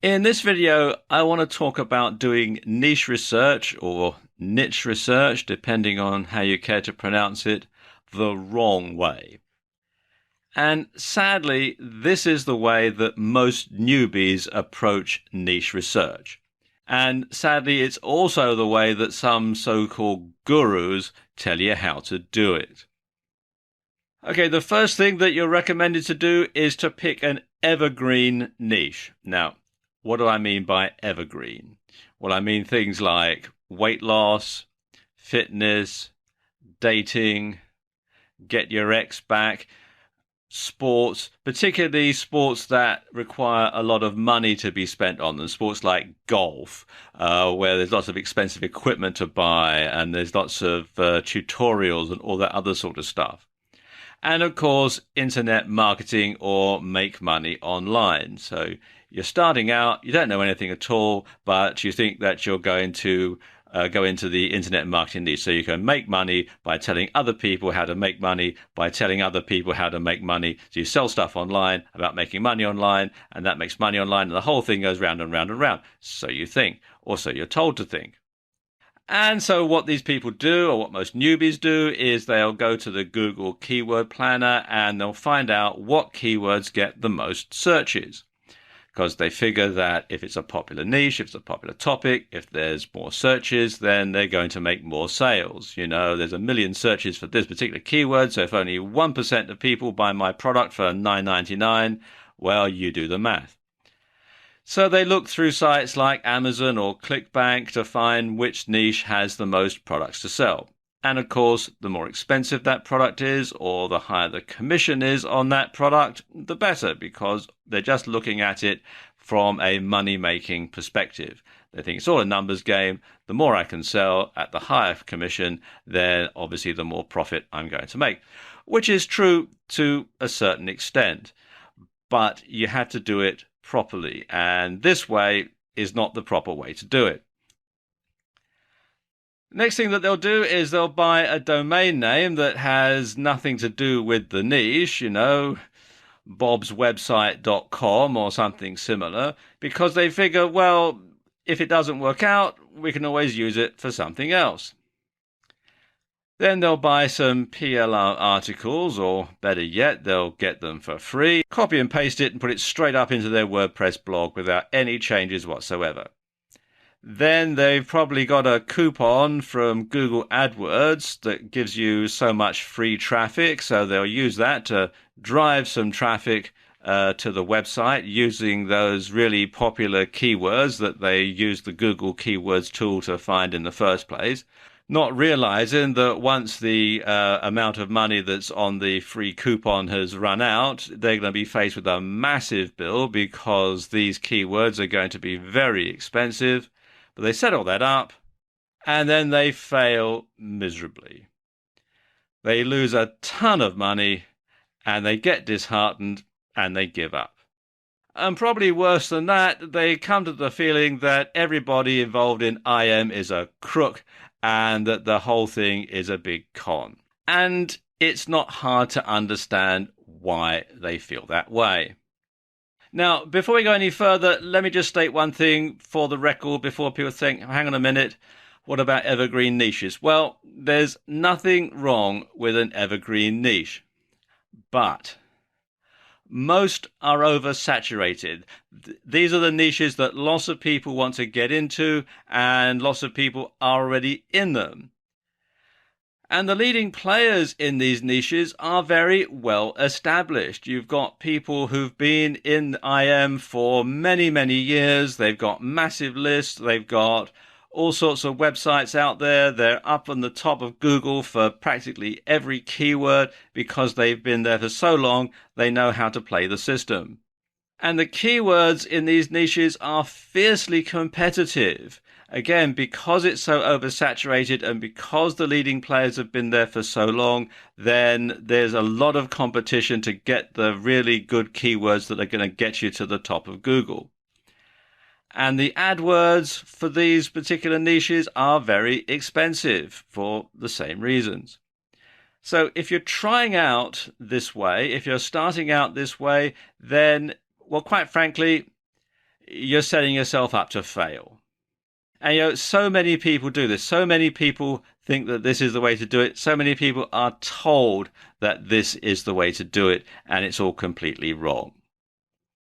In this video, I want to talk about doing niche research or niche research, depending on how you care to pronounce it, the wrong way. And sadly, this is the way that most newbies approach niche research. And sadly, it's also the way that some so-called gurus tell you how to do it. Okay, the first thing that you're recommended to do is to pick an evergreen niche. Now, what do I mean by evergreen? Well, I mean things like weight loss, fitness, dating, get your ex back, sports, particularly sports that require a lot of money to be spent on them. Sports like golf, where there's lots of expensive equipment to buy and there's lots of tutorials and all that other sort of stuff. And of course, internet marketing or make money online. So you're starting out, you don't know anything at all, but you think that you're going to go into the internet marketing niche. So you can make money by telling other people how to make money, by telling other people how to make money. So you sell stuff online about making money online, and that makes money online, and the whole thing goes round and round and round. So you think, or so you're told to think. And so what these people do, or what most newbies do, is they'll go to the Google Keyword Planner and they'll find out what keywords get the most searches. Because they figure that if it's a popular niche, if it's a popular topic, if there's more searches, then they're going to make more sales. You know, there's a million searches for this particular keyword, so if only 1% of people buy my product for $9.99, well, you do the math. So they look through sites like Amazon or ClickBank to find which niche has the most products to sell. And of course, the more expensive that product is, or the higher the commission is on that product, the better, because they're just looking at it from a money-making perspective. They think it's all a numbers game. The more I can sell at the higher commission, then obviously the more profit I'm going to make, which is true to a certain extent. But you have to do it properly, and this way is not the proper way to do it. Next thing that they'll do is they'll buy a domain name that has nothing to do with the niche, you know, bobswebsite.com or something similar, because they figure, well, if it doesn't work out, we can always use it for something else. Then they'll buy some PLR articles, or better yet, they'll get them for free, copy and paste it and put it straight up into their WordPress blog without any changes whatsoever. Then they've probably got a coupon from Google AdWords that gives you so much free traffic, so they'll use that to drive some traffic to the website using those really popular keywords that they use the Google Keywords tool to find in the first place, not realizing that once the amount of money that's on the free coupon has run out, they're going to be faced with a massive bill because these keywords are going to be very expensive. But they set all that up, and then they fail miserably. They lose a ton of money, and they get disheartened, and they give up. And probably worse than that, they come to the feeling that everybody involved in IM is a crook, and that the whole thing is a big con. And it's not hard to understand why they feel that way. Now, before we go any further, let me just state one thing for the record before people think, hang on a minute, what about evergreen niches? Well, there's nothing wrong with an evergreen niche, but most are oversaturated. These are the niches that lots of people want to get into, and lots of people are already in them. And the leading players in these niches are very well established. You've got people who've been in IM for many, many years. They've got massive lists. They've got all sorts of websites out there. They're up on the top of Google for practically every keyword because they've been there for so long, they know how to play the system. And the keywords in these niches are fiercely competitive. Again, because it's so oversaturated and because the leading players have been there for so long, then there's a lot of competition to get the really good keywords that are going to get you to the top of Google. And the AdWords for these particular niches are very expensive for the same reasons. So if you're trying out this way, if you're starting out this way, then, well, quite frankly, you're setting yourself up to fail. And so many people do this. So many people think that this is the way to do it. So many people are told that this is the way to do it, and it's all completely wrong.